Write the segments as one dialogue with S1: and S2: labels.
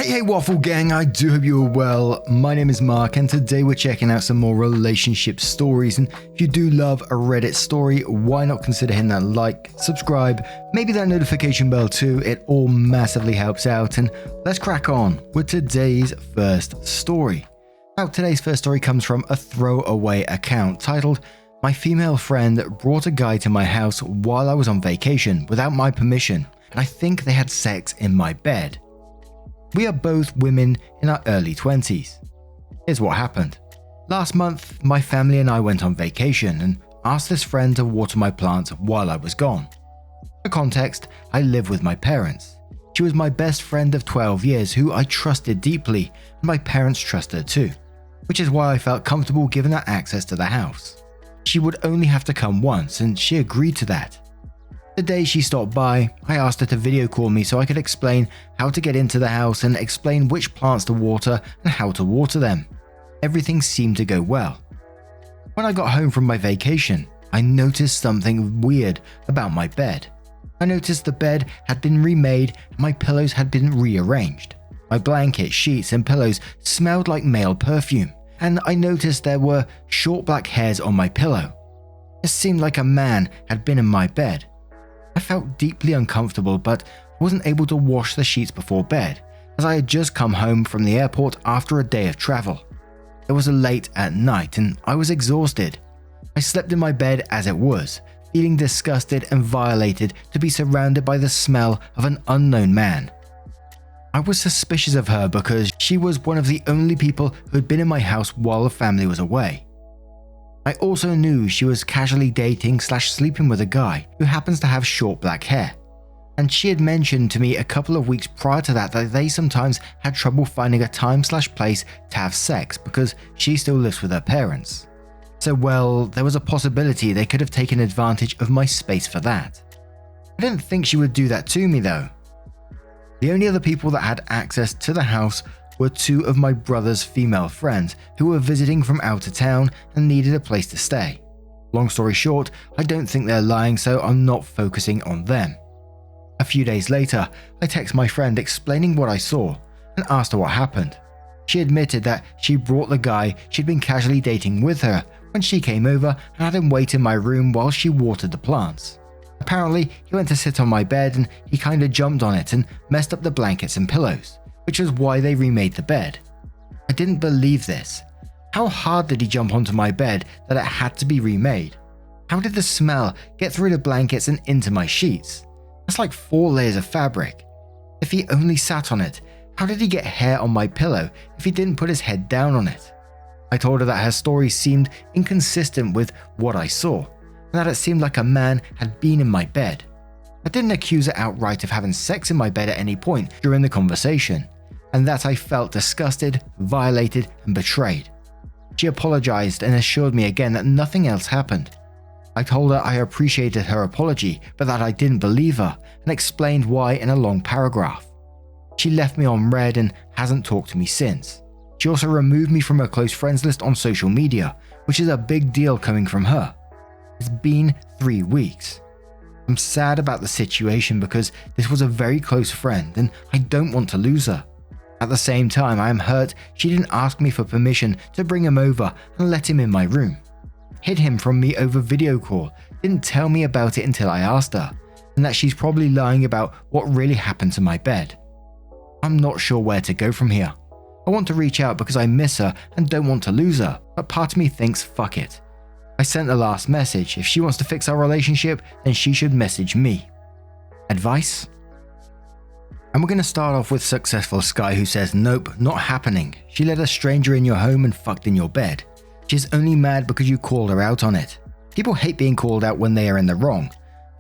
S1: Hey Waffle Gang, I do hope you're well. My name is Mark and today we're checking out some more relationship stories, and if you do love a Reddit story, why not consider hitting that like, subscribe, maybe that notification bell too. It all massively helps out, and let's crack on with today's first story. Now today's first story comes from a throwaway account titled, "My female friend brought a guy to my house while I was on vacation without my permission, and I think they had sex in my bed. We are both women in our early 20s. Here's what happened. Last month, my family and I went on vacation and asked this friend to water my plants while I was gone. For context, I live with my parents. She was my best friend of 12 years who I trusted deeply, and my parents trusted too, which is why I felt comfortable giving her access to the house. She would only have to come once, and she agreed to that. The day she stopped by, I asked her to video call me so I could explain how to get into the house and explain which plants to water and how to water them. Everything seemed to go well. When I got home from my vacation, I noticed something weird about my bed. I noticed the bed had been remade and my pillows had been rearranged. My blanket, sheets and pillows smelled like male perfume, and I noticed there were short black hairs on my pillow. It seemed like a man had been in my bed. I felt deeply uncomfortable, but wasn't able to wash the sheets before bed, as I had just come home from the airport after a day of travel. It was late at night and I was exhausted. I slept in my bed as it was, feeling disgusted and violated to be surrounded by the smell of an unknown man. I was suspicious of her because she was one of the only people who had been in my house while the family was away. I also knew she was casually dating/sleeping with a guy who happens to have short black hair, and she had mentioned to me a couple of weeks prior to that they sometimes had trouble finding a time/place to have sex because she still lives with her parents. So well, there was a possibility they could have taken advantage of my space for that. I didn't think she would do that to me though. The only other people that had access to the house were two of my brother's female friends who were visiting from out of town and needed a place to stay. Long story short, I don't think they're lying, so I'm not focusing on them. A few days later, I text my friend explaining what I saw and asked her what happened. She admitted that she brought the guy she'd been casually dating with her when she came over and had him wait in my room while she watered the plants. Apparently, he went to sit on my bed and he kinda jumped on it and messed up the blankets and pillows, which was why they remade the bed. I didn't believe this. How hard did he jump onto my bed that it had to be remade? How did the smell get through the blankets and into my sheets? That's like 4 layers of fabric. If he only sat on it, how did he get hair on my pillow if he didn't put his head down on it? I told her that her story seemed inconsistent with what I saw, and that it seemed like a man had been in my bed. I didn't accuse her outright of having sex in my bed at any point during the conversation, and that I felt disgusted, violated, and betrayed. She apologized and assured me again that nothing else happened. I told her I appreciated her apology, but that I didn't believe her, and explained why in a long paragraph. She left me on red and hasn't talked to me since. She also removed me from her close friends list on social media, which is a big deal coming from her. It's been 3 weeks. I'm sad about the situation because this was a very close friend and I don't want to lose her. At the same time, I am hurt she didn't ask me for permission to bring him over and let him in my room. Hid him from me over video call, didn't tell me about it until I asked her, and that she's probably lying about what really happened to my bed. I'm not sure where to go from here. I want to reach out because I miss her and don't want to lose her, but part of me thinks fuck it. I sent the last message. If she wants to fix our relationship, then she should message me. Advice? And we're going to start off with Successful Sky, who says, nope, not happening. She let a stranger in your home and fucked in your bed. She's only mad because you called her out on it. People hate being called out when they are in the wrong.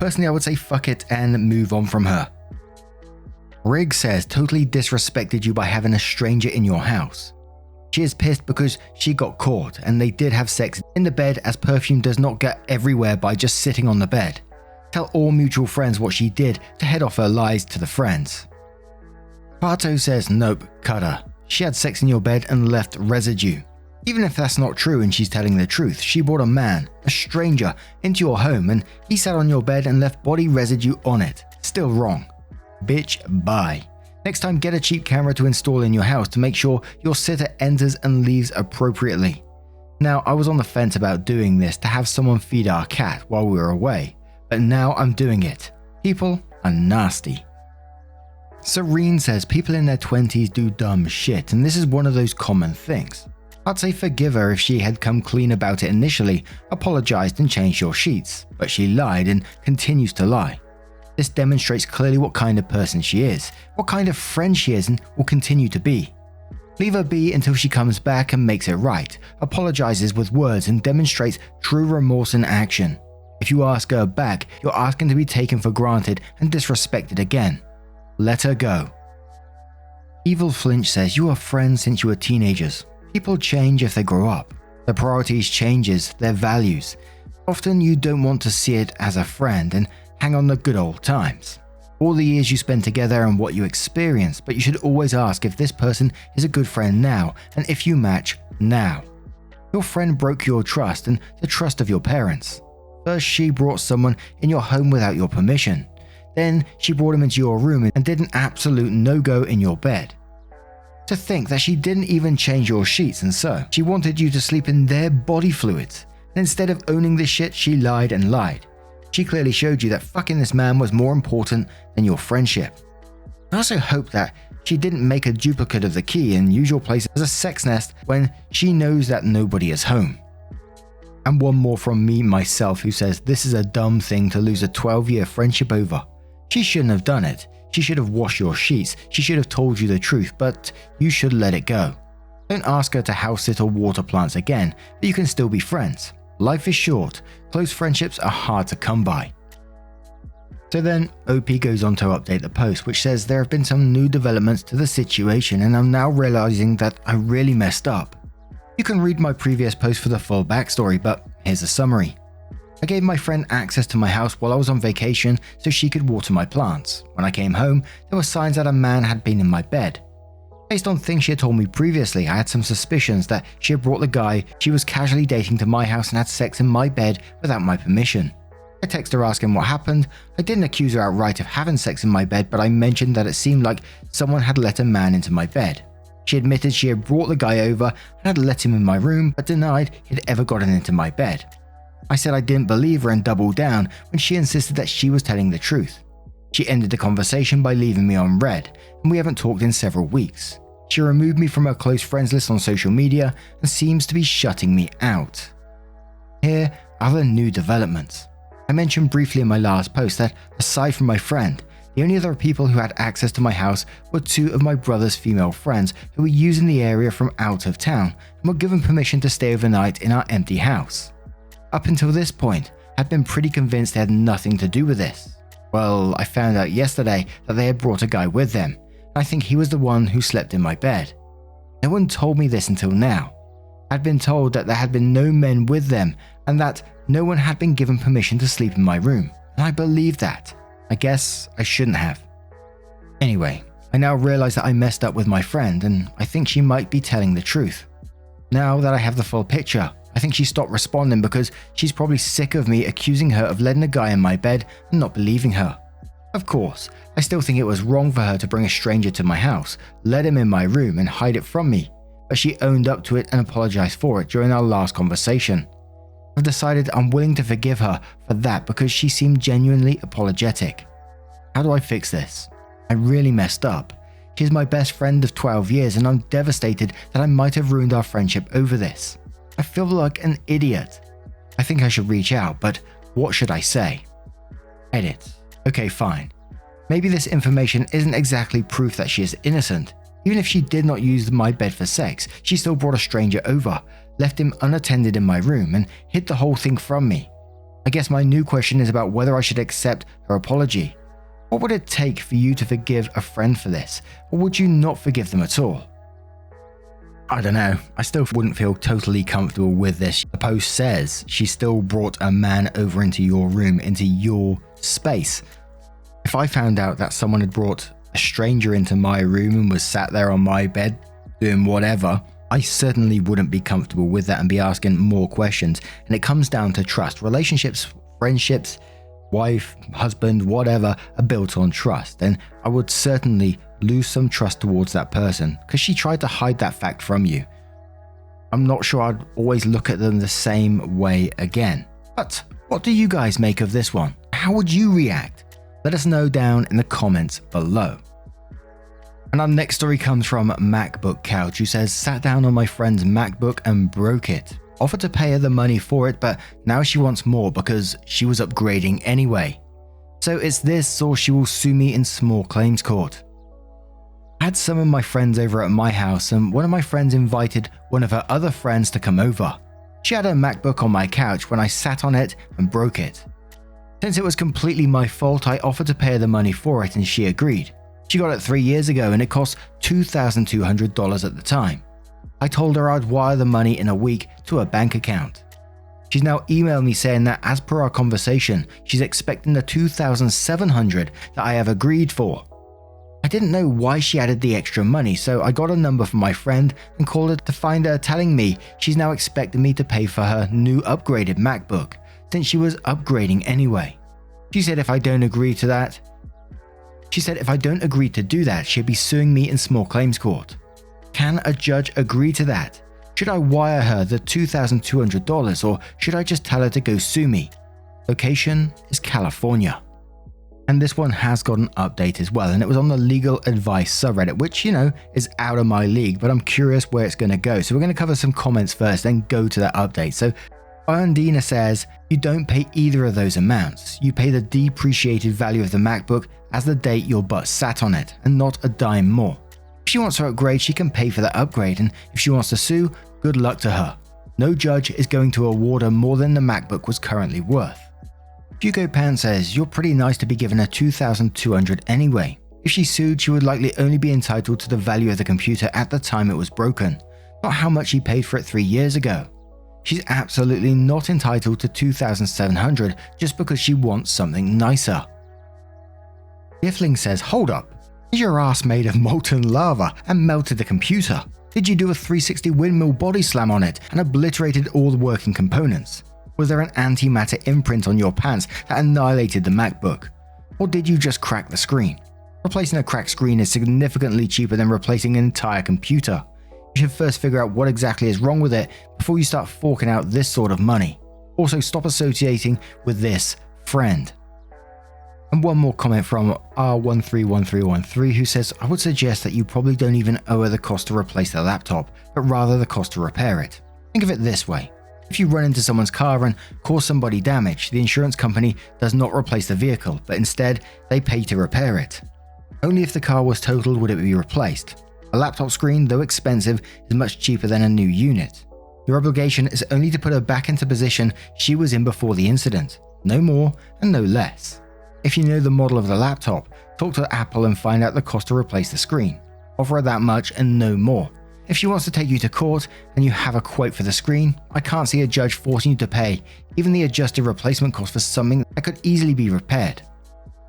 S1: Personally, I would say fuck it and move on from her. Rig says, totally disrespected you by having a stranger in your house. She is pissed because she got caught and they did have sex in the bed, as perfume does not get everywhere by just sitting on the bed. Tell all mutual friends what she did to head off her lies to the friends. Pato says, nope, cut her. She had sex in your bed and left residue. Even if that's not true and she's telling the truth, she brought a man, a stranger, into your home and he sat on your bed and left body residue on it. Still wrong. Bitch, bye. Next time, get a cheap camera to install in your house to make sure your sitter enters and leaves appropriately. Now, I was on the fence about doing this to have someone feed our cat while we were away, but now I'm doing it. People are nasty. Serene says people in their 20s do dumb shit, and this is one of those common things. I'd say forgive her if she had come clean about it initially, apologized and changed your sheets, but she lied and continues to lie. This demonstrates clearly what kind of person she is, what kind of friend she is and will continue to be. Leave her be until she comes back and makes it right, apologizes with words and demonstrates true remorse in action. If you ask her back, you're asking to be taken for granted and disrespected again. Let her go. Evil Flinch says you are friends since you were teenagers. People change if they grow up. Their priorities changes, their values. Often you don't want to see it as a friend and hang on the good old times. All the years you spend together and what you experience, but you should always ask if this person is a good friend now and if you match now. Your friend broke your trust and the trust of your parents. First, she brought someone in your home without your permission. Then she brought him into your room and did an absolute no-go in your bed. To think that she didn't even change your sheets, and so she wanted you to sleep in their body fluids. And instead of owning this shit, she lied and lied. She clearly showed you that fucking this man was more important than your friendship. I also hope that she didn't make a duplicate of the key and use your place as a sex nest when she knows that nobody is home. And one more from me myself who says this is a dumb thing to lose a 12-year friendship over. She shouldn't have done it. She should have washed your sheets. She should have told you the truth, but you should let it go. Don't ask her to house sit or water plants again, but you can still be friends. Life is short. Close friendships are hard to come by. So then, OP goes on to update the post, which says there have been some new developments to the situation and I'm now realizing that I really messed up. You can read my previous post for the full backstory, but here's a summary. I gave my friend access to my house while I was on vacation so she could water my plants. When I came home, there were signs that a man had been in my bed. Based on things she had told me previously, I had some suspicions that she had brought the guy she was casually dating to my house and had sex in my bed without my permission. I texted her asking what happened. I didn't accuse her outright of having sex in my bed, but I mentioned that it seemed like someone had let a man into my bed. She admitted she had brought the guy over and had let him in my room, but denied he had ever gotten into my bed. I said I didn't believe her and doubled down when she insisted that she was telling the truth. She ended the conversation by leaving me on red, and we haven't talked in several weeks. She removed me from her close friends list on social media and seems to be shutting me out. Here are the new developments. I mentioned briefly in my last post that, aside from my friend, the only other people who had access to my house were two of my brother's female friends who were using the area from out of town and were given permission to stay overnight in our empty house. Up until this point, I'd been pretty convinced they had nothing to do with this. Well, I found out yesterday that they had brought a guy with them. I think he was the one who slept in my bed. No one told me this until now. I'd been told that there had been no men with them and that no one had been given permission to sleep in my room, and I believed that. I guess I shouldn't have. Anyway, I now realize that I messed up with my friend and I think she might be telling the truth. Now that I have the full picture, I think she stopped responding because she's probably sick of me accusing her of letting a guy in my bed and not believing her. Of course, I still think it was wrong for her to bring a stranger to my house, let him in my room and hide it from me, but she owned up to it and apologized for it during our last conversation. I've decided I'm willing to forgive her for that because she seemed genuinely apologetic. How do I fix this? I really messed up. She's my best friend of 12 years and I'm devastated that I might have ruined our friendship over this. I feel like an idiot. I think I should reach out, but what should I say? Edit. Okay, fine. Maybe this information isn't exactly proof that she is innocent. Even if she did not use my bed for sex, she still brought a stranger over, left him unattended in my room, and hid the whole thing from me. I guess my new question is about whether I should accept her apology. What would it take for you to forgive a friend for this, or would you not forgive them at all? I don't know, I still wouldn't feel totally comfortable with this. The post says she still brought a man over into your room, into your space. If I found out that someone had brought a stranger into my room and was sat there on my bed doing whatever, I certainly wouldn't be comfortable with that and be asking more questions. And it comes down to trust. Relationships, friendships, wife, husband, whatever, are built on trust. And I would certainly lose some trust towards that person because she tried to hide that fact from you. I'm not sure I'd always look at them the same way again. But what do you guys make of this one? How would you react? Let us know down in the comments below. And our next story comes from MacBook Couch, who says, sat down on my friend's MacBook and broke it. Offered to pay her the money for it, but now she wants more because she was upgrading anyway. So it's this or she will sue me in small claims court. I had some of my friends over at my house and one of my friends invited one of her other friends to come over. She had her MacBook on my couch when I sat on it and broke it. Since it was completely my fault, I offered to pay her the money for it and she agreed. She got it 3 years ago and it cost $2,200 at the time. I told her I'd wire the money in a week to her bank account. She's now emailed me saying that as per our conversation, she's expecting the $2,700 that I have agreed for. I didn't know why she added the extra money, so I got a number from my friend and called her to find her, telling me she's now expecting me to pay for her new upgraded MacBook, since she was upgrading anyway. She said if I don't agree to do that, she'd be suing me in small claims court. Can a judge agree to that? Should I wire her the $2,200 or should I just tell her to go sue me? Location is California. And this one has got an update as well, and it was on the legal advice subreddit, which, is out of my league, but I'm curious where it's going to go. So we're going to cover some comments first, then go to that update. So Irondina says, you don't pay either of those amounts. You pay the depreciated value of the MacBook as the date your butt sat on it, and not a dime more. If she wants to upgrade, she can pay for that upgrade, and if she wants to sue, good luck to her. No judge is going to award her more than the MacBook was currently worth. Hugo Pan says, you're pretty nice to be given her $2,200 anyway. If she sued, she would likely only be entitled to the value of the computer at the time it was broken, not how much she paid for it 3 years ago. She's absolutely not entitled to $2,700 just because she wants something nicer. Gifling says, hold up. Is your ass made of molten lava and melted the computer? Did you do a 360 windmill body slam on it and obliterated all the working components? Was there an antimatter imprint on your pants that annihilated the MacBook? Or did you just crack the screen? Replacing a cracked screen is significantly cheaper than replacing an entire computer. You should first figure out what exactly is wrong with it before you start forking out this sort of money. Also, stop associating with this friend. And one more comment from R131313 who says, I would suggest that you probably don't even owe her the cost to replace the laptop, but rather the cost to repair it. Think of it this way. If you run into someone's car and cause somebody damage, the insurance company does not replace the vehicle, but instead they pay to repair it. Only if the car was totaled would it be replaced. A laptop screen, though expensive, is much cheaper than a new unit. Your obligation is only to put her back into position she was in before the incident, no more and no less. If you know the model of the laptop, talk to Apple and find out the cost to replace the screen. Offer her that much and no more. If she wants to take you to court and you have a quote for the screen, I can't see a judge forcing you to pay even the adjusted replacement cost for something that could easily be repaired.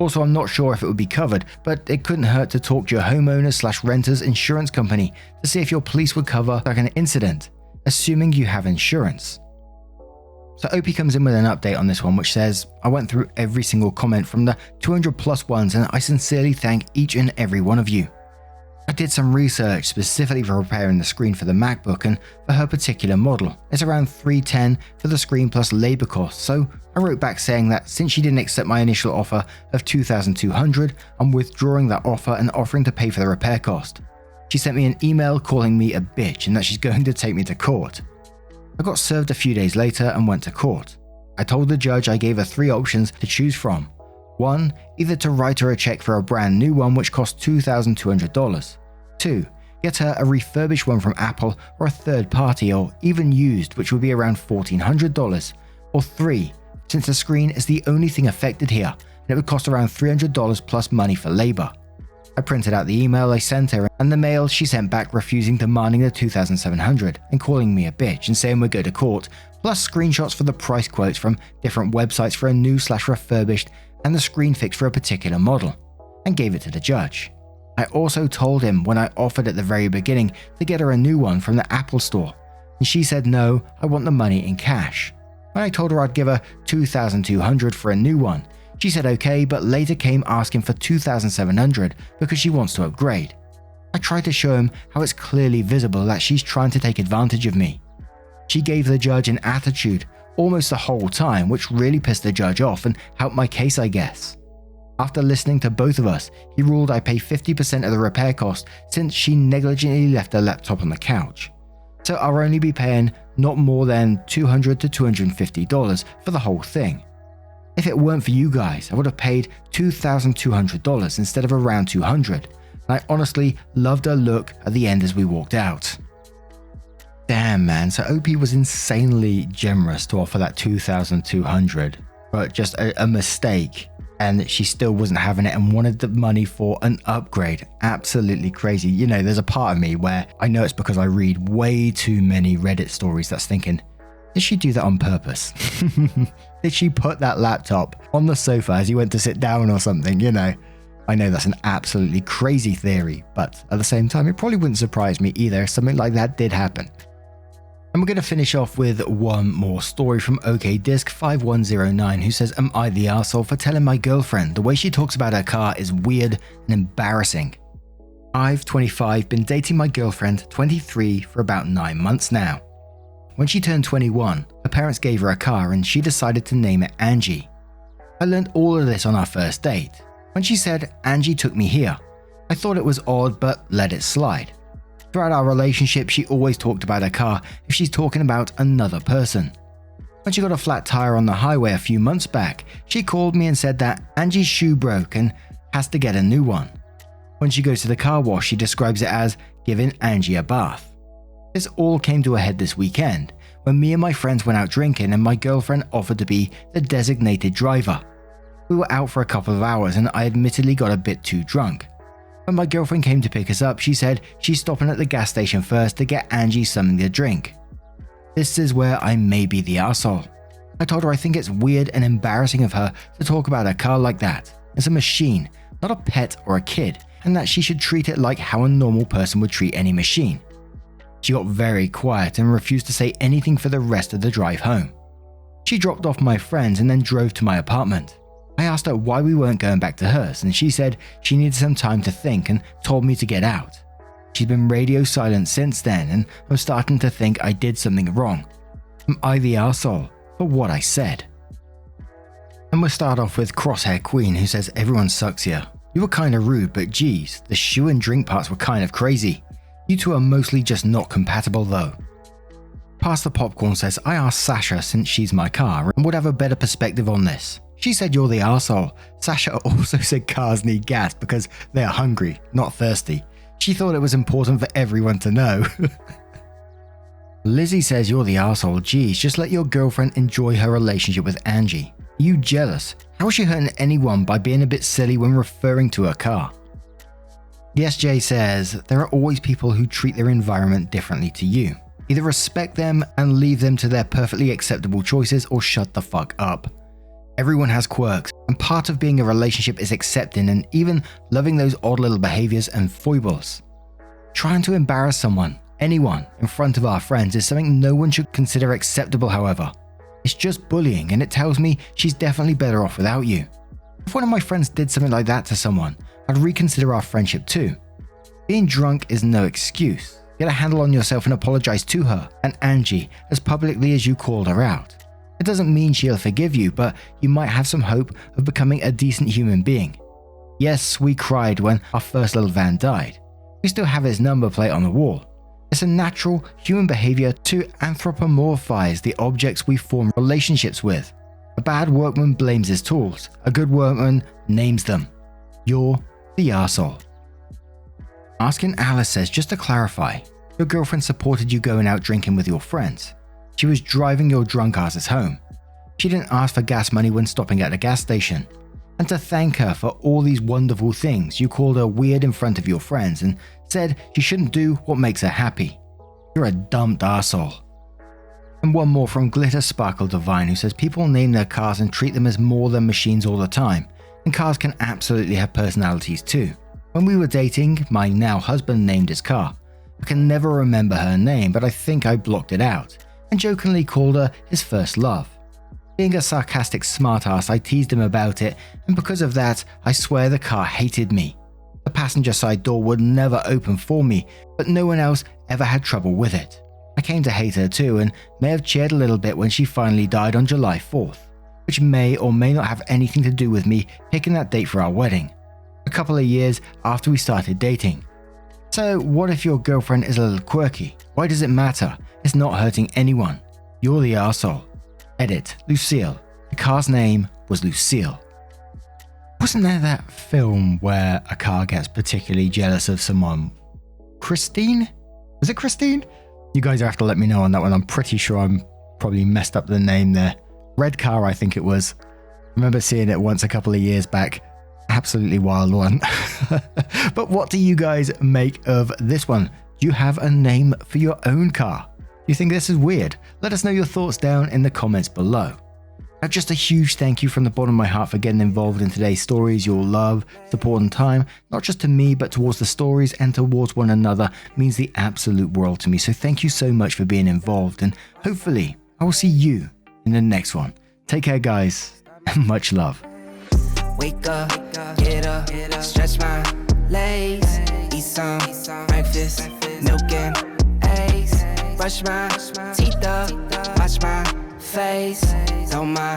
S1: Also, I'm not sure if it would be covered, but it couldn't hurt to talk to your homeowner/renter's insurance company to see if your police would cover like an incident, assuming you have insurance. So OP comes in with an update on this one, which says, I went through every single comment from the 200 plus ones and I sincerely thank each and every one of you. I did some research specifically for repairing the screen for the MacBook and for her particular model. It's around $310 for the screen plus labor costs, so I wrote back saying that since she didn't accept my initial offer of $2,200, I'm withdrawing that offer and offering to pay for the repair cost. She sent me an email calling me a bitch and that she's going to take me to court. I got served a few days later and went to court. I told the judge I gave her 3 options to choose from. 1, either to write her a check for a brand new one which cost $2,200. 2, get her a refurbished one from Apple or a third party or even used, which would be around $1,400. Or 3, since the screen is the only thing affected here and it would cost around $300 plus money for labor. I printed out the email I sent her and the mail she sent back refusing, demanding the $2,700 and calling me a bitch and saying we'd go to court, plus screenshots for the price quotes from different websites for a new/refurbished and the screen fix for a particular model, and gave it to the judge. I also told him when I offered at the very beginning to get her a new one from the Apple store, and she said no, I want the money in cash. When I told her I'd give her $2,200 for a new one, She said okay, but later came asking for $2,700 because she wants to upgrade. I tried to show him how it's clearly visible that she's trying to take advantage of me. She gave the judge an attitude almost the whole time, which really pissed the judge off and helped my case, I guess. After listening to both of us, he ruled I pay 50% of the repair cost since she negligently left her laptop on the couch. So I'll only be paying not more than $200 to $250 for the whole thing. If it weren't for you guys, I would have paid $2,200 instead of around $200, and I honestly loved her look at the end as we walked out. Damn man, so OP was insanely generous to offer that $2,200, but just a mistake, and she still wasn't having it and wanted the money for an upgrade. Absolutely crazy. You know, there's a part of me where I know it's because I read way too many Reddit stories that's thinking, did she do that on purpose? Did she put that laptop on the sofa as you went to sit down or something, you know? I know that's an absolutely crazy theory, but at the same time, it probably wouldn't surprise me either if something like that did happen. And we're going to finish off with one more story from OKDisc5109 who says, am I the arsehole for telling my girlfriend the way she talks about her car is weird and embarrassing? I've, 25, been dating my girlfriend, 23, for about 9 months now. When she turned 21, her parents gave her a car and she decided to name it Angie. I learned all of this on our first date. When she said, Angie took me here, I thought it was odd but let it slide. Throughout our relationship, she always talked about her car if she's talking about another person. When she got a flat tire on the highway a few months back, she called me and said that Angie's shoe broke and has to get a new one. When she goes to the car wash, she describes it as giving Angie a bath. This all came to a head this weekend, when me and my friends went out drinking and my girlfriend offered to be the designated driver. We were out for a couple of hours and I admittedly got a bit too drunk. When my girlfriend came to pick us up, she said she's stopping at the gas station first to get Angie something to drink. This is where I may be the arsehole. I told her I think it's weird and embarrassing of her to talk about a car like that. It's a machine, not a pet or a kid, and that she should treat it like how a normal person would treat any machine. She got very quiet and refused to say anything for the rest of the drive home. She dropped off my friends and then drove to my apartment. I asked her why we weren't going back to hers, and she said she needed some time to think and told me to get out. She's been radio silent since then, and I'm starting to think I did something wrong. Am I the arsehole for what I said? And we'll start off with Crosshair Queen, who says everyone sucks here. You were kinda rude, but geez, the shoe and drink parts were kind of crazy. You two are mostly just not compatible though. Past the Popcorn says, I asked Sasha since she's my car and would have a better perspective on this. She said you're the arsehole. Sasha also said cars need gas because they are hungry, not thirsty. She thought it was important for everyone to know. Lizzie says you're the arsehole. Geez, just let your girlfriend enjoy her relationship with Angie. Are you jealous? How is she hurting anyone by being a bit silly when referring to her car? Yes, Jay says, there are always people who treat their environment differently to you. Either respect them and leave them to their perfectly acceptable choices or shut the fuck up. Everyone has quirks, and part of being a relationship is accepting and even loving those odd little behaviors and foibles. Trying to embarrass someone, anyone, in front of our friends is something no one should consider acceptable, however. It's just bullying, and it tells me she's definitely better off without you. If one of my friends did something like that to someone, I'd reconsider our friendship too. Being drunk is no excuse. Get a handle on yourself and apologize to her and Angie as publicly as you called her out. It doesn't mean she'll forgive you, but you might have some hope of becoming a decent human being. Yes, we cried when our first little van died. We still have his number plate on the wall. It's a natural human behavior to anthropomorphize the objects we form relationships with. A bad workman blames his tools. A good workman names them. You're the arsehole. Asking Alice says, just to clarify, your girlfriend supported you going out drinking with your friends. She was driving your drunk asses home. She didn't ask for gas money when stopping at a gas station. And to thank her for all these wonderful things, you called her weird in front of your friends and said she shouldn't do what makes her happy. You're a dumped arsehole. And one more from Glitter Sparkle Divine, who says people name their cars and treat them as more than machines all the time, and cars can absolutely have personalities too. When we were dating, my now husband named his car. I can never remember her name, but I think I blocked it out, and jokingly called her his first love. Being a sarcastic smartass, I teased him about it, and because of that, I swear the car hated me. The passenger side door would never open for me, but no one else ever had trouble with it. I came to hate her too, and may have cheered a little bit when she finally died on July 4th, which may or may not have anything to do with me picking that date for our wedding, a couple of years after we started dating. So what if your girlfriend is a little quirky? Why does it matter? It's not hurting anyone. You're the arsehole. Edit, Lucille. The car's name was Lucille. Wasn't there that film where a car gets particularly jealous of someone? Christine? Was it Christine? You guys have to let me know on that one. I'm pretty sure I'm probably messed up the name there. Red Car, I think it was. I remember seeing it once a couple of years back. Absolutely wild one. But what do you guys make of this one? Do you have a name for your own car? Do you think this is weird? Let us know your thoughts down in the comments below. Now, just a huge thank you from the bottom of my heart for getting involved in today's stories. Your love, support and time, not just to me, but towards the stories and towards one another, means the absolute world to me. So thank you so much for being involved, and hopefully I will see you in the next one. Take care, guys, and much love.
S2: Wake up, get up, stretch my legs, eat some breakfast, milk and eggs, brush my teeth up, wash my face, throw my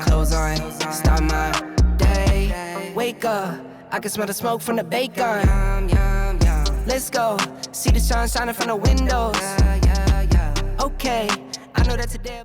S2: clothes on, start my day. Wake up, I can smell the smoke from the bacon. Let's go, see the sun shining from the windows. Okay, I know that today